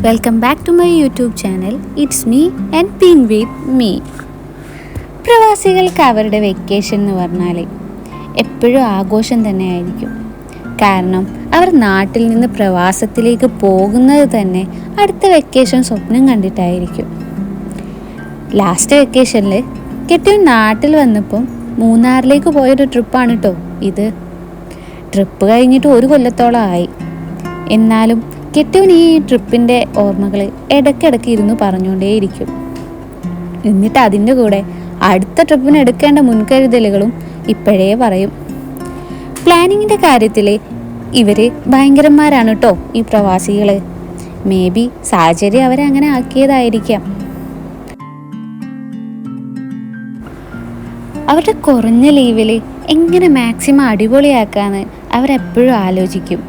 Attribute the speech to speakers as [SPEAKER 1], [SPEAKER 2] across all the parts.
[SPEAKER 1] Welcome back to my YouTube channel. It's me and being with me. പ്രവാസികൾക്ക് അവരുടെ vacation എന്ന് പറഞ്ഞാൽ എപ്പോഴും ആഘോഷം തന്നെ ആയിരിക്കും. കാരണം അവർ നാട്ടിൽ നിന്ന് പ്രവാസത്തിലേക്ക് പോകുന്നത് തന്നെ അടുത്ത വെക്കേഷൻ സ്വപ്നം കണ്ടിട്ടായിരിക്കും. ലാസ്റ്റ് വെക്കേഷനിൽ കെട്ടിയവൻ നാട്ടിൽ വന്നപ്പം മൂന്നാറിലേക്ക് പോയൊരു ട്രിപ്പാണ് കേട്ടോ ഇത്. ട്രിപ്പ് കഴിഞ്ഞിട്ട് 1 കൊല്ലത്തോളം ആയി. എന്നാലും കെട്ടിയവൻ ഈ ട്രിപ്പിൻ്റെ ഓർമ്മകൾ ഇടയ്ക്കിടയ്ക്ക് ഇരുന്ന് പറഞ്ഞുകൊണ്ടേയിരിക്കും. എന്നിട്ട് അതിൻ്റെ കൂടെ അടുത്ത ട്രിപ്പിന് എടുക്കേണ്ട മുൻകരുതലുകളും ഇപ്പോഴേ പറയും. പ്ലാനിങ്ങിൻ്റെ കാര്യത്തിൽ ഇവർ ഭയങ്കരന്മാരാണ് കേട്ടോ ഈ പ്രവാസികൾ. മേ ബി സാഹചര്യം അവരെ അങ്ങനെ ആക്കിയതായിരിക്കാം. അവരുടെ കുറഞ്ഞ ലീവിൽ എങ്ങനെ മാക്സിമം അടിപൊളിയാക്കാമെന്ന് അവരെപ്പോഴും ആലോചിക്കും.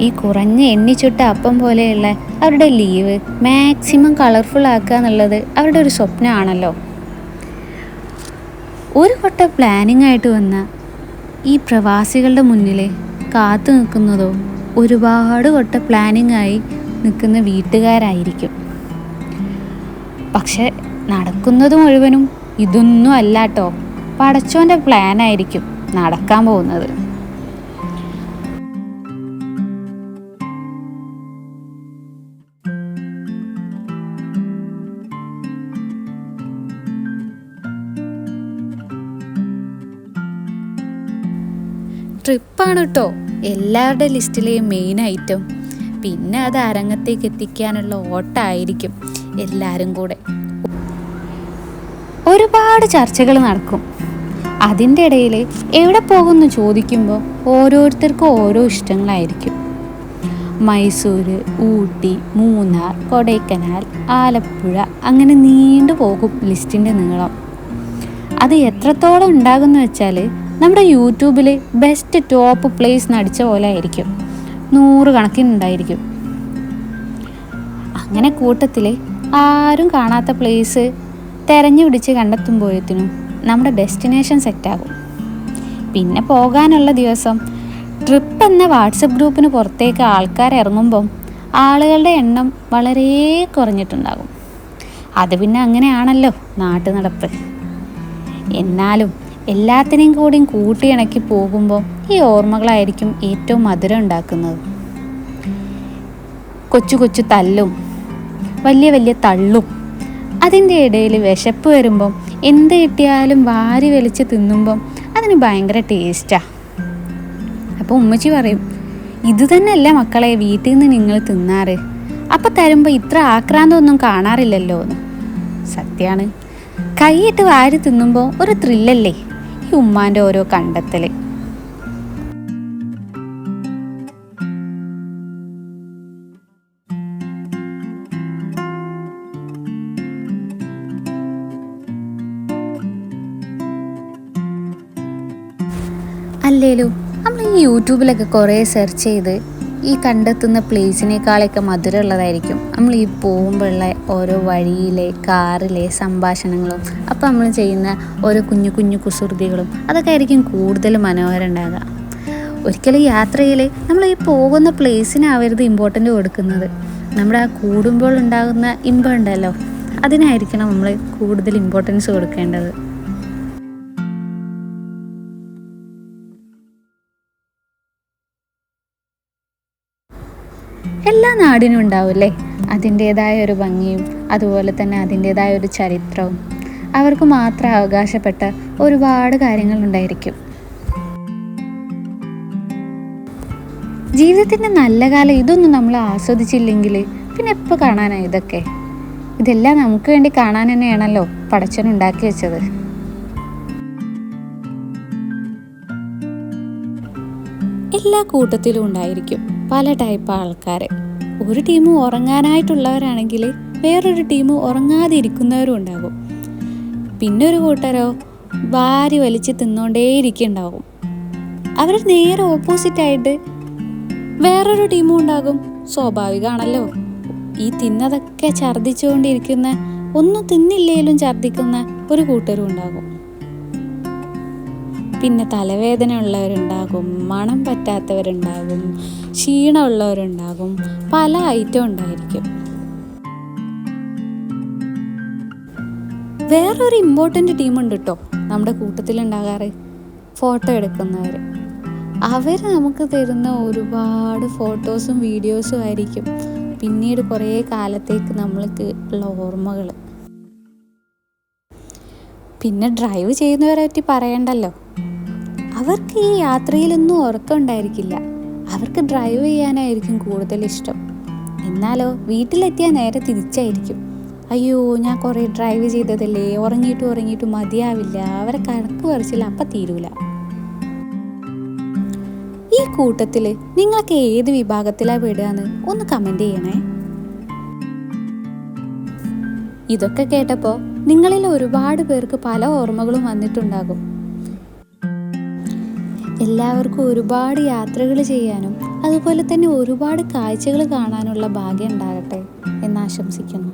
[SPEAKER 1] ഈ കുറഞ്ഞ എണ്ണിച്ചുട്ട അപ്പം പോലെയുള്ള അവരുടെ ലീവ് മാക്സിമം കളർഫുൾ ആക്കുക എന്നുള്ളത് അവരുടെ ഒരു സ്വപ്നമാണല്ലോ. ഒരു കൊട്ട പ്ലാനിങ് ആയിട്ട് വന്ന ഈ പ്രവാസികളുടെ മുന്നിൽ കാത്തു നിൽക്കുന്നതോ ഒരുപാട് കൊട്ട പ്ലാനിങ് ആയി നിൽക്കുന്ന വീട്ടുകാരായിരിക്കും. പക്ഷെ നടക്കുന്നത് മുഴുവനും ഇതൊന്നും അല്ല കേട്ടോ. പടച്ചോൻ്റെ പ്ലാനായിരിക്കും നടക്കാൻ പോകുന്നത്. ട്രിപ്പാണ് കേട്ടോ എല്ലാവരുടെ ലിസ്റ്റിലെയും മെയിൻ ഐറ്റം. പിന്നെ അത് അരങ്ങത്തേക്ക് എത്തിക്കാനുള്ള ഓട്ടമായിരിക്കും എല്ലാവരും കൂടെ. ഒരുപാട് ചർച്ചകൾ നടക്കും. അതിൻ്റെ ഇടയിൽ എവിടെ പോകുമെന്ന് ചോദിക്കുമ്പോൾ ഓരോരുത്തർക്കും ഓരോ ഇഷ്ടങ്ങളായിരിക്കും. മൈസൂർ, ഊട്ടി, മൂന്നാർ, കൊടൈക്കനാൽ, ആലപ്പുഴ അങ്ങനെ നീണ്ടു പോകും ലിസ്റ്റിൻ്റെ നീളം. അത് എത്രത്തോളം ഉണ്ടാകുമെന്ന് വെച്ചാൽ നമ്മുടെ യൂട്യൂബിൽ ബെസ്റ്റ് ടോപ്പ് പ്ലേസ് നടിച്ച പോലെ ആയിരിക്കും. 100 കണക്കിനുണ്ടായിരിക്കും. അങ്ങനെ കൂട്ടത്തിൽ ആരും കാണാത്ത പ്ലേസ് തെരഞ്ഞു പിടിച്ച് കണ്ടെത്തുമ്പോഴത്തേനും നമ്മുടെ ഡെസ്റ്റിനേഷൻ സെറ്റാകും. പിന്നെ പോകാനുള്ള ദിവസം ട്രിപ്പ് എന്ന വാട്സപ്പ് ഗ്രൂപ്പിന് പുറത്തേക്ക് ആൾക്കാർ ഇറങ്ങുമ്പം ആളുകളുടെ എണ്ണം വളരെ കുറഞ്ഞിട്ടുണ്ടാകും. അത് പിന്നെ അങ്ങനെയാണല്ലോ നാട്ടു നടപ്പ്. എന്നാലും എല്ലാത്തിനെയും കൂടിയും കൂട്ടിയിണക്കി പോകുമ്പോൾ ഈ ഓർമ്മകളായിരിക്കും ഏറ്റവും മധുരം ഉണ്ടാക്കുന്നത്. കൊച്ചു കൊച്ചു തല്ലും വലിയ വലിയ തള്ളും. അതിൻ്റെ ഇടയിൽ വിശപ്പ് വരുമ്പം എന്ത് കിട്ടിയാലും വാരി വലിച്ച് തിന്നുമ്പം അതിന് ഭയങ്കര ടേസ്റ്റാണ്. അപ്പോൾ ഉമ്മച്ചി പറയും, ഇത് തന്നെയല്ല മക്കളെ വീട്ടിൽ നിന്ന് നിങ്ങൾ തിന്നാറ്, അപ്പം തരുമ്പോൾ ഇത്ര ആക്രാന്തമൊന്നും കാണാറില്ലല്ലോ എന്ന്. സത്യമാണ്. കൈയിട്ട് വാരി തിന്നുമ്പോൾ ഒരു ത്രില്ലല്ലേ ഈ ഉമ്മാൻ്റെ ഓരോ കണ്ടെത്തൽ. അല്ലേലും നമ്മൾ ഈ യൂട്യൂബിലൊക്കെ കുറേ സെർച്ച് ചെയ്ത് ഈ കണ്ടെത്തുന്ന പ്ലേസിനേക്കാളൊക്കെ മധുരമുള്ളതായിരിക്കും നമ്മൾ ഈ പോകുമ്പോഴുള്ള ഓരോ വഴിയിലെ കാറിലെ സംഭാഷണങ്ങളും അപ്പോൾ നമ്മൾ ചെയ്യുന്ന ഓരോ കുഞ്ഞു കുഞ്ഞു കുസൃതികളും അതൊക്കെ ആയിരിക്കും കൂടുതൽ മനോഹരം ഉണ്ടാകുക. ഒരിക്കലും യാത്രയിൽ നമ്മൾ ഈ പോകുന്ന പ്ലേസിനാവരുത് ഇമ്പോർട്ടൻ്റ് കൊടുക്കുന്നത്. നമ്മുടെ ആ കൂടുമ്പോൾ ഉണ്ടാകുന്ന ഇമ്പം ഉണ്ടല്ലോ, അതിനായിരിക്കണം നമ്മൾ കൂടുതൽ ഇമ്പോർട്ടൻസ് കൊടുക്കേണ്ടത്. എല്ലാ നാടിനും ഉണ്ടാവില്ലേ അതിൻ്റേതായ ഒരു ഭംഗിയും അതുപോലെ തന്നെ അതിൻ്റേതായ ഒരു ചരിത്രവും. അവർക്ക് മാത്രം അവകാശപ്പെട്ട ഒരുപാട് കാര്യങ്ങളുണ്ടായിരിക്കും. ജീവിതത്തിൻ്റെ നല്ല കാലം ഇതൊന്നും നമ്മൾ ആസ്വദിച്ചില്ലെങ്കിൽ പിന്നെ എപ്പോൾ കാണാനാണ് ഇതൊക്കെ? ഇതെല്ലാം നമുക്ക് വേണ്ടി കാണാൻ തന്നെയാണല്ലോ പടച്ചവൻ ഉണ്ടാക്കി വെച്ചത്. എല്ലാ കൂട്ടത്തിലും ഉണ്ടായിരിക്കും പല ടൈപ്പ് ആൾക്കാർ. ഒരു ടീം ഉറങ്ങാനായിട്ടുള്ളവരാണെങ്കിൽ വേറൊരു ടീം ഉറങ്ങാതിരിക്കുന്നവരും ഉണ്ടാകും. പിന്നെ ഒരു കൂട്ടരോ വാരി വലിച്ച് തിന്നുകൊണ്ടേയിരിക്കുന്നുണ്ടാകും. അവർ നേരെ ഓപ്പോസിറ്റായിട്ട് വേറൊരു ടീമും ഉണ്ടാകും. സ്വാഭാവികമാണല്ലോ. ഈ തിന്നതൊക്കെ ഛർദ്ദിച്ചുകൊണ്ടിരിക്കുന്ന, ഒന്നും തിന്നില്ലേലും ഛർദ്ദിക്കുന്ന ഒരു കൂട്ടരും ഉണ്ടാകും. പിന്നെ തലവേദന ഉള്ളവരുണ്ടാകും, മണം പറ്റാത്തവരുണ്ടാകും, ക്ഷീണമുള്ളവരുണ്ടാകും, പല ഐറ്റം ഉണ്ടായിരിക്കും. വേറൊരു ഇമ്പോർട്ടൻ്റ് ടീമുണ്ട് കേട്ടോ നമ്മുടെ കൂട്ടത്തിലുണ്ടാകാറ്, ഫോട്ടോ എടുക്കുന്നവർ. അവർ നമുക്ക് തരുന്ന ഒരുപാട് ഫോട്ടോസും വീഡിയോസും ആയിരിക്കും പിന്നീട് കുറേ കാലത്തേക്ക് നമ്മൾക്ക് ഉള്ള ഓർമ്മകൾ. പിന്നെ ഡ്രൈവ് ചെയ്യുന്നവരെ പറ്റി പറയണ്ടല്ലോ. അവർക്ക് ഈ യാത്രയിലൊന്നും ഉറക്കം ഉണ്ടായിരിക്കില്ല. അവർക്ക് ഡ്രൈവ് ചെയ്യാനായിരിക്കും കൂടുതൽ ഇഷ്ടം. എന്നാലോ വീട്ടിലെത്തിയാൽ നേരെ തിരിച്ചായിരിക്കും. അയ്യോ, ഞാൻ കുറേ ഡ്രൈവ് ചെയ്തതല്ലേ, ഉറങ്ങിയിട്ട് മതിയാവില്ല. അവരെ കണക്ക് പറിച്ചില്ല, അപ്പം തീരൂല. ഈ കൂട്ടത്തിൽ നിങ്ങൾക്ക് ഏത് വിഭാഗത്തിലാണ് പെടുകയെന്ന് ഒന്ന് കമൻറ്റ് ചെയ്യണേ. ഇതൊക്കെ കേട്ടപ്പോൾ നിങ്ങളിൽ ഒരുപാട് പേർക്ക് പല ഓർമ്മകളും വന്നിട്ടുണ്ടാകും. എല്ലാവർക്കും ഒരുപാട് യാത്രകൾ ചെയ്യാനും അതുപോലെ തന്നെ ഒരുപാട് കാഴ്ചകൾ കാണാനുള്ള ഭാഗ്യം ഉണ്ടാകട്ടെ എന്നാശംസിക്കുന്നു.